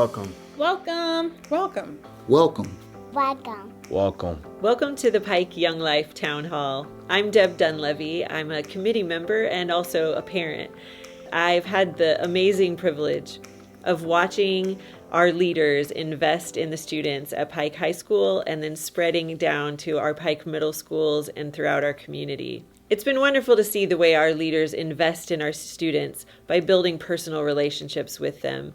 Welcome. Welcome. Welcome. Welcome. Welcome. Welcome. Welcome to the Pike Young Life Town Hall. I'm Deb Dunlevy. I'm a committee member and also a parent. I've had the amazing privilege of watching our leaders invest in the students at Pike High School and then spreading down to our Pike middle schools and throughout our community. It's been wonderful to see the way our leaders invest in our students by building personal relationships with them.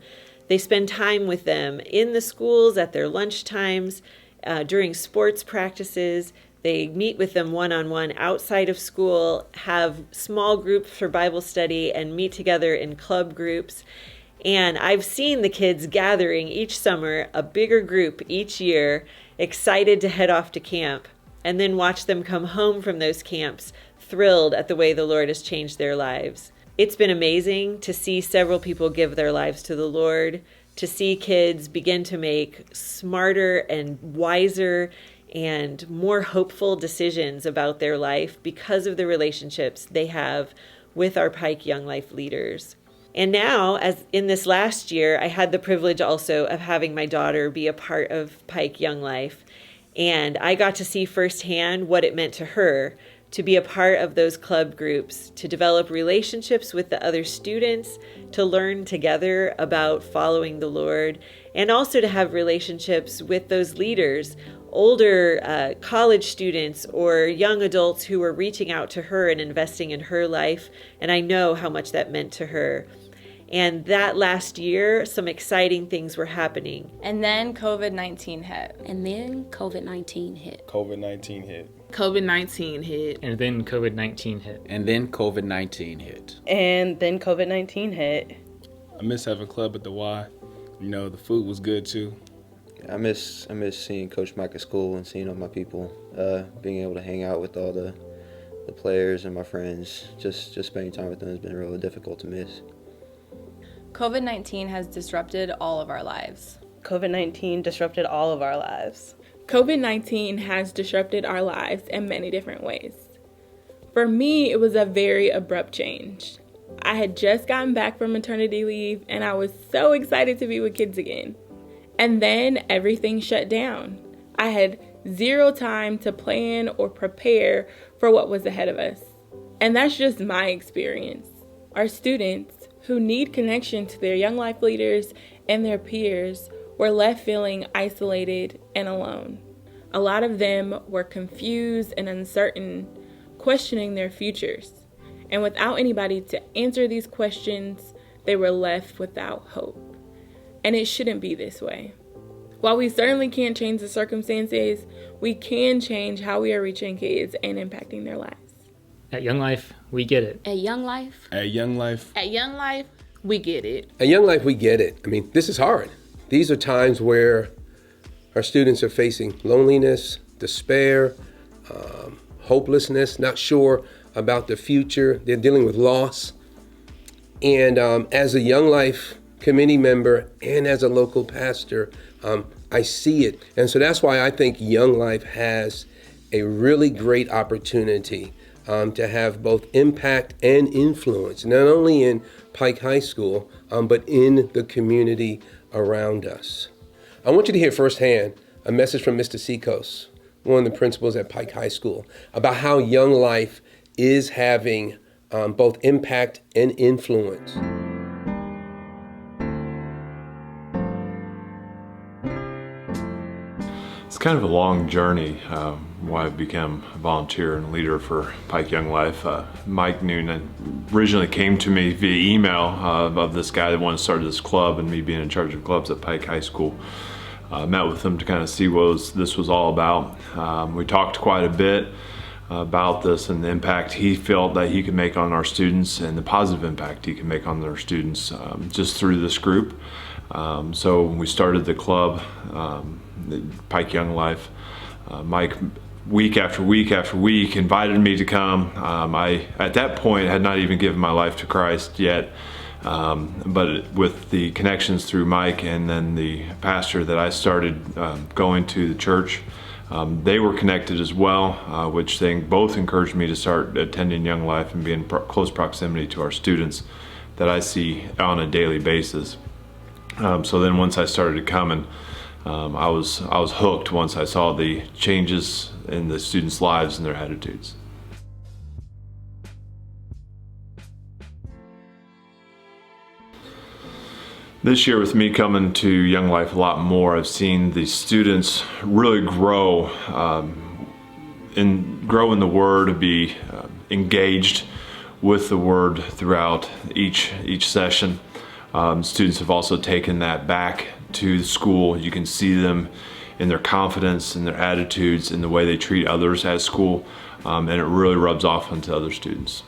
They spend time with them in the schools, at their lunch times, during sports practices. They meet with them one-on-one outside of school, have small groups for Bible study, and meet together in club groups. And I've seen the kids gathering each summer, a bigger group each year, excited to head off to camp, and then watch them come home from those camps thrilled at the way the Lord has changed their lives. It's been amazing to see several people give their lives to the Lord, to see kids begin to make smarter and wiser and more hopeful decisions about their life because of the relationships they have with our Pike Young Life leaders. And now, as in this last year, I had the privilege also of having my daughter be a part of Pike Young Life. And I got to see firsthand what it meant to her to be a part of those club groups, to develop relationships with the other students, to learn together about following the Lord, and also to have relationships with those leaders, older college students or young adults who were reaching out to her and investing in her life. And I know how much that meant to her. And that last year, some exciting things were happening. And then COVID-19 hit. And then COVID-19 hit. COVID-19 hit. COVID-19 hit. And then COVID-19 hit. And then COVID-19 hit. And then COVID-19 hit. I miss having club at the Y. You know, the food was good too. I miss seeing Coach Mike at school and seeing all my people, being able to hang out with all the players and my friends. Just spending time with them has been really difficult to miss. COVID-19 has disrupted all of our lives. COVID-19 disrupted all of our lives. COVID-19 has disrupted our lives in many different ways. For me, it was a very abrupt change. I had just gotten back from maternity leave and I was so excited to be with kids again. And then everything shut down. I had zero time to plan or prepare for what was ahead of us. And that's just my experience. Our students, who need connection to their young life leaders and their peers, were left feeling isolated and alone. A lot of them were confused and uncertain, questioning their futures. And without anybody to answer these questions, they were left without hope. And it shouldn't be this way. While we certainly can't change the circumstances, we can change how we are reaching kids and impacting their lives. At Young Life, we get it. At Young Life. At Young Life. At Young Life, we get it. At Young Life, we get it. I mean, this is hard. These are times where our students are facing loneliness, despair, hopelessness, not sure about the future. They're dealing with loss. And as a Young Life committee member and as a local pastor, I see it. And so that's why I think Young Life has a really great opportunity to have both impact and influence, not only in Pike High School, but in the community around us. I want you to hear firsthand a message from Mr. Seacos, one of the principals at Pike High School, about how Young Life is having both impact and influence. It's kind of a long journey why I became a volunteer and leader for Pike Young Life. Mike Noonan originally came to me via email of this guy that wanted to start this club, and me being in charge of clubs at Pike High School. Met with him to kind of see what this was all about. We talked quite a bit about this and the impact he felt that he could make on our students and the positive impact he could make on their students just through this group. So we started the club, Pike Young Life. Mike, week after week after week, invited me to come. I, at that point, had not even given my life to Christ yet, but with the connections through Mike and then the pastor that I started going to the church, they were connected as well, which they both encouraged me to start attending Young Life and be in close proximity to our students that I see on a daily basis. So then once I started coming, I was hooked once I saw the changes in the students' lives and their attitudes. This year with me coming to Young Life a lot more, I've seen the students really grow in the Word, be engaged with the Word throughout each session. Students have also taken that back to the school. You can see them in their confidence, in their attitudes, in the way they treat others at school, and it really rubs off onto other students.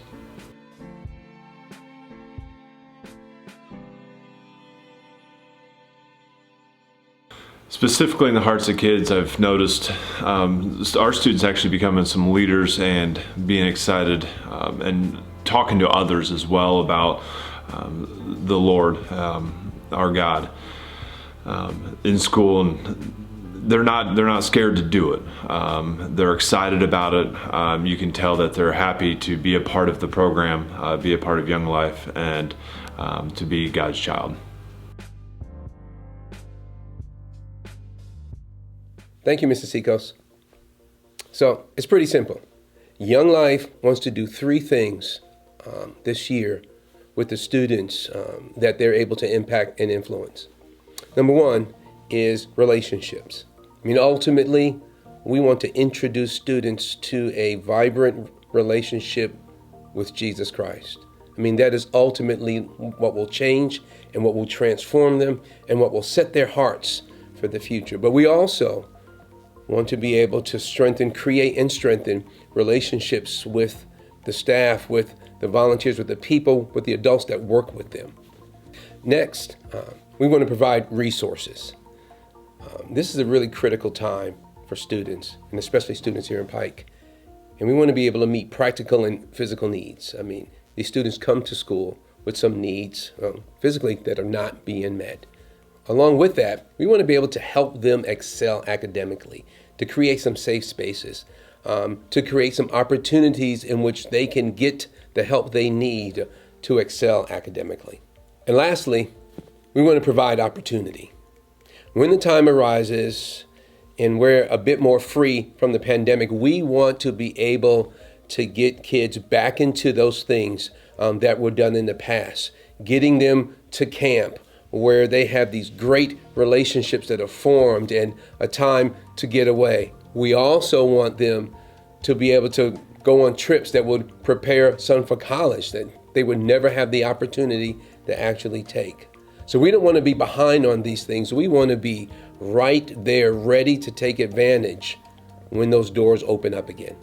Specifically in the hearts of kids, I've noticed our students actually becoming some leaders and being excited and talking to others as well about the Lord, our God, in school, and they're not scared to do it. They're excited about it. You can tell that they're happy to be a part of the program, be a part of Young Life, and to be God's child. Thank you, Mr. Seacos. So it's pretty simple. Young Life wants to do 3 things this year with the students that they're able to impact and influence. Number 1 is relationships. I mean, ultimately, we want to introduce students to a vibrant relationship with Jesus Christ. I mean, that is ultimately what will change and what will transform them and what will set their hearts for the future. But we also want to be able to create and strengthen relationships with the staff, with the volunteers, with the people, with the adults that work with them. Next, we want to provide resources. This is a really critical time for students, and especially students here in Pike. And we want to be able to meet practical and physical needs. I mean, these students come to school with some needs physically that are not being met. Along with that, we want to be able to help them excel academically, to create some safe spaces, to create some opportunities in which they can get the help they need to excel academically. And lastly, we want to provide opportunity. When the time arises and we're a bit more free from the pandemic, we want to be able to get kids back into those things that were done in the past, getting them to camp, where they have these great relationships that are formed and a time to get away. We also want them to be able to go on trips that would prepare some for college that they would never have the opportunity to actually take. So we don't want to be behind on these things. We want to be right there, ready to take advantage when those doors open up again.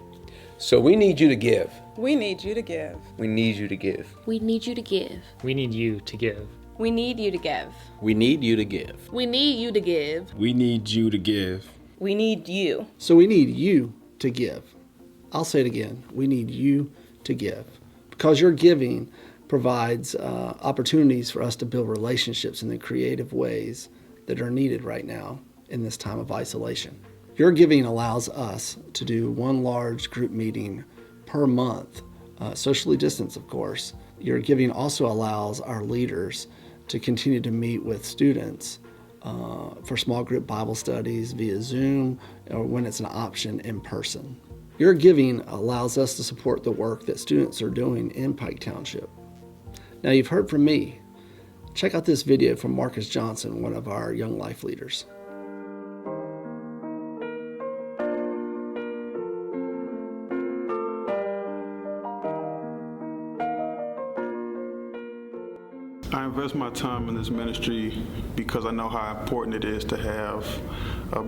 So we need you to give. We need you to give. We need you to give. We need you to give. We need you to give. We need you to give. We need you to give. We need you to give. We need you to give. We need you. So we need you to give. I'll say it again. We need you to give. Because your giving provides opportunities for us to build relationships in the creative ways that are needed right now in this time of isolation. Your giving allows us to do one large group meeting per month, socially distanced, of course. Your giving also allows our leaders to continue to meet with students for small group Bible studies via Zoom or when it's an option in person. Your giving allows us to support the work that students are doing in Pike Township. Now, you've heard from me. Check out this video from Marcus Johnson, one of our Young Life leaders. I invest my time in this ministry because I know how important it is to have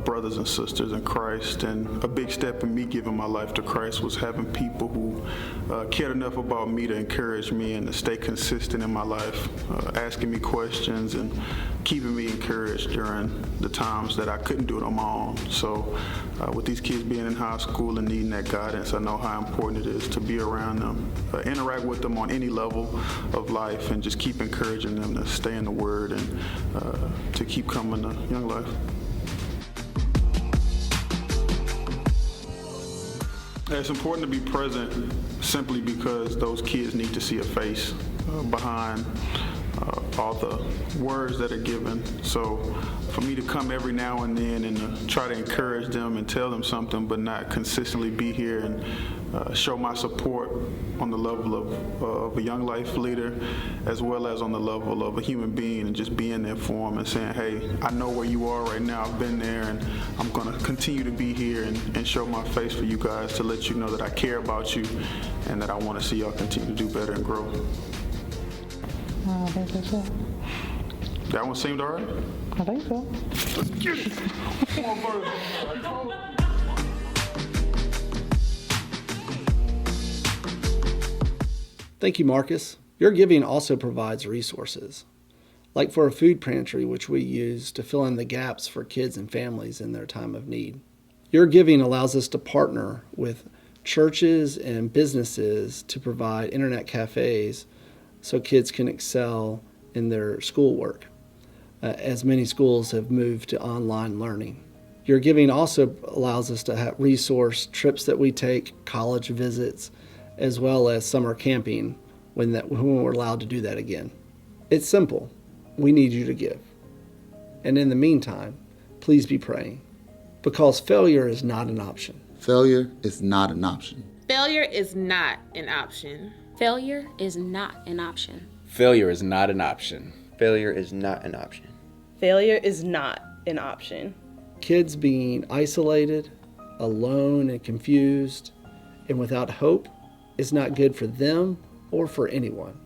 brothers and sisters in Christ. And a big step in me giving my life to Christ was having people who cared enough about me to encourage me and to stay consistent in my life, asking me questions and keeping me encouraged during the times that I couldn't do it on my own. So with these kids being in high school and needing that guidance, I know how important it is to be around them, interact with them on any level of life, and just keep encouraging them to stay in the Word and to keep coming to Young Life. It's important to be present simply because those kids need to see a face behind all the words that are given. So for me to come every now and then and try to encourage them and tell them something, but not consistently be here and show my support on the level of a Young Life leader, as well as on the level of a human being, and just being there for them and saying, hey, I know where you are right now. I've been there, and I'm going to continue to be here and show my face for you guys to let you know that I care about you and that I want to see y'all continue to do better and grow. I think that's it. That one seemed all right? I think so. Let's get it. Come on, Bird. Thank you, Marcus. Your giving also provides resources, like for a food pantry, which we use to fill in the gaps for kids and families in their time of need. Your giving allows us to partner with churches and businesses to provide internet cafes so kids can excel in their schoolwork, as many schools have moved to online learning. Your giving also allows us to resource trips that we take, college visits, as well as summer camping when we're allowed to do that again. It's simple. We need you to give. And in the meantime, please be praying, because failure is not an option. Failure is not an option. Failure is not an option. Failure is not an option. Failure is not an option. Failure is not an option. Failure is not an option. Kids being isolated, alone and confused, and without hope is not good for them or for anyone.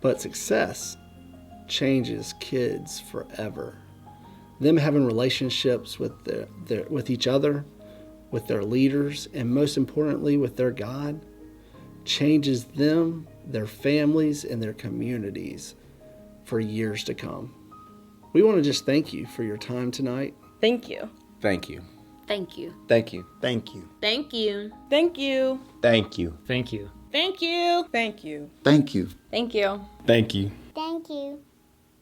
But success changes kids forever. Them having relationships with with each other, with their leaders, and most importantly with their God, changes them, their families, and their communities for years to come. We want to just thank you for your time tonight. Thank you. Thank you. Thank you. Thank you. Thank you. Thank you. Thank you. Thank you. Thank you. Thank you. Thank you. Thank you. Thank you. Thank you. Thank you.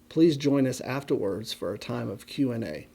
Please join us afterwards for a time of Q&A.